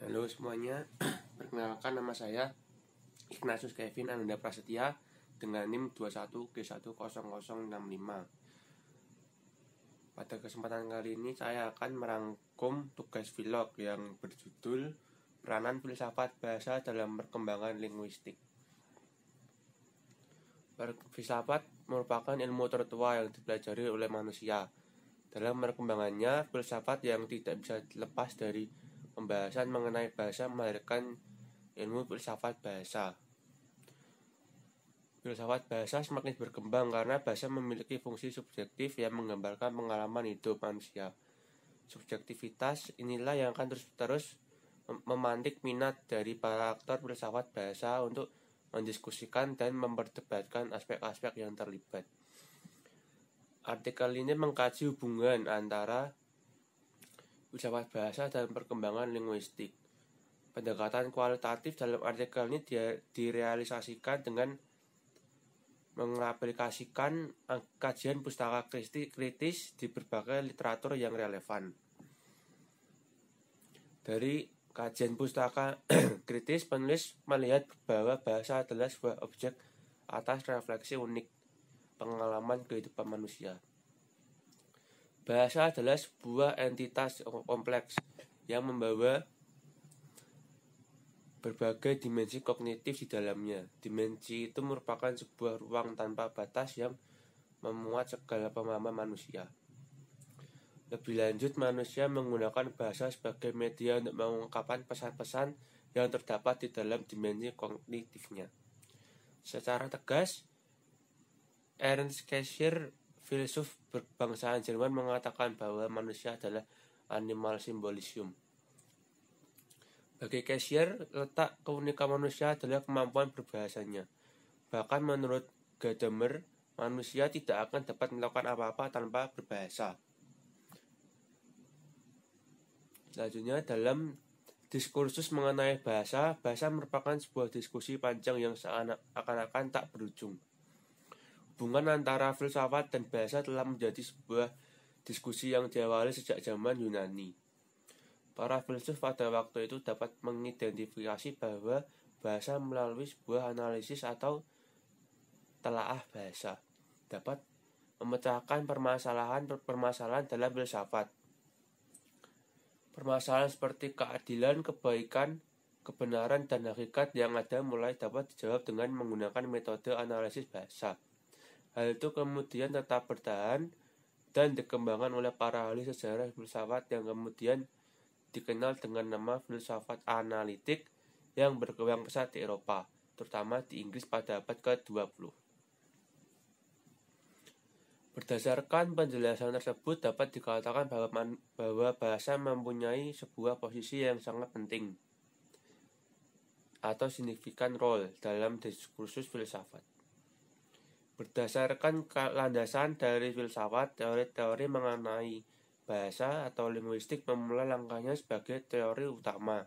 Halo semuanya, perkenalkan nama saya Ignatius Kevin Ananda Prasetya dengan NIM 21G10065. Pada kesempatan kali ini saya akan merangkum tugas vlog yang berjudul Peranan Filsafat Bahasa dalam Perkembangan Linguistik. Filsafat merupakan ilmu tertua yang dipelajari oleh manusia. Dalam perkembangannya, filsafat yang tidak bisa lepas dari pembahasan mengenai bahasa melahirkan ilmu filsafat bahasa. Filsafat bahasa semakin berkembang karena bahasa memiliki fungsi subjektif yang menggambarkan pengalaman hidup manusia. Subjektivitas inilah yang akan terus memantik minat dari para aktor filsafat bahasa untuk mendiskusikan dan memperdebatkan aspek-aspek yang terlibat. Artikel ini mengkaji hubungan antara filsafat bahasa dan perkembangan linguistik. Pendekatan kualitatif dalam artikel ini direalisasikan dengan mengaplikasikan kajian pustaka kritis di berbagai literatur yang relevan. Dari kajian pustaka kritis, penulis melihat bahwa bahasa adalah sebuah objek atas refleksi unik pengalaman kehidupan manusia. Bahasa adalah sebuah entitas kompleks yang membawa berbagai dimensi kognitif di dalamnya. Dimensi itu merupakan sebuah ruang tanpa batas yang memuat segala pemahaman manusia. Lebih lanjut, manusia menggunakan bahasa sebagai media untuk mengungkapkan pesan-pesan yang terdapat di dalam dimensi kognitifnya. Secara tegas, Ernst Cassirer, filsuf berbangsaan Jerman, mengatakan bahwa manusia adalah animal symbolism. Bagi Cassirer, letak keunikan manusia adalah kemampuan berbahasanya. Bahkan menurut Gadamer, manusia tidak akan dapat melakukan apa-apa tanpa berbahasa. Selanjutnya, dalam diskursus mengenai bahasa merupakan sebuah diskusi panjang yang seakan-akan tak berujung. Hubungan antara filsafat dan bahasa telah menjadi sebuah diskusi yang diawali sejak zaman Yunani. Para filsuf pada waktu itu dapat mengidentifikasi bahwa bahasa melalui sebuah analisis atau telaah bahasa dapat memecahkan permasalahan dalam filsafat. Permasalahan seperti keadilan, kebaikan, kebenaran, dan hakikat yang ada mulai dapat dijawab dengan menggunakan metode analisis bahasa. Hal itu kemudian tetap bertahan dan dikembangkan oleh para ahli sejarah filsafat yang kemudian dikenal dengan nama filsafat analitik yang berkembang pesat di Eropa, terutama di Inggris pada abad ke-20. Berdasarkan penjelasan tersebut, dapat dikatakan bahwa bahasa mempunyai sebuah posisi yang sangat penting atau significant role dalam diskursus filsafat. Berdasarkan landasan dari filsafat, teori-teori mengenai bahasa atau linguistik memulai langkahnya sebagai teori utama.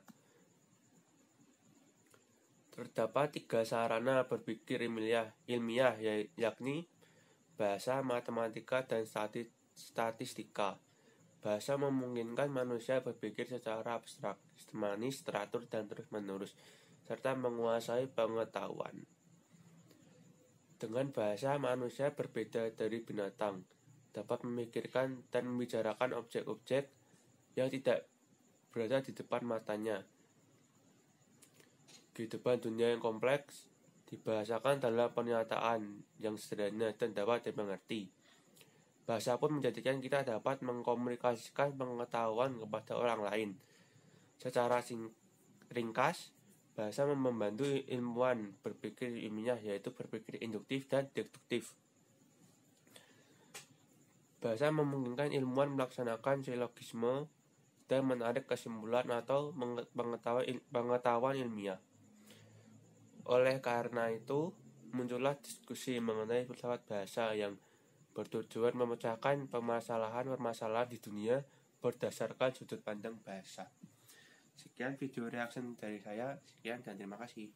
Terdapat 3 sarana berpikir ilmiah, yakni bahasa, matematika, dan statistika. Bahasa memungkinkan manusia berpikir secara abstrak, sistematis, teratur, dan terus-menerus, serta menguasai pengetahuan. Dengan bahasa, manusia berbeda dari binatang, dapat memikirkan dan membicarakan objek-objek yang tidak berada di depan matanya. Kehidupan dunia yang kompleks dibahasakan dalam pernyataan yang sederhana dan dapat dimengerti. Bahasa pun menjadikan kita dapat mengkomunikasikan pengetahuan kepada orang lain. Secara ringkas, bahasa membantu ilmuwan berpikir ilmiah, yaitu berpikir induktif dan deduktif. Bahasa memungkinkan ilmuwan melaksanakan silogisme dan menarik kesimpulan atau pengetahuan ilmiah. Oleh karena itu, muncullah diskusi mengenai filsafat bahasa yang bertujuan memecahkan permasalahan di dunia berdasarkan sudut pandang bahasa. Sekian video reaction dari saya. Sekian dan terima kasih.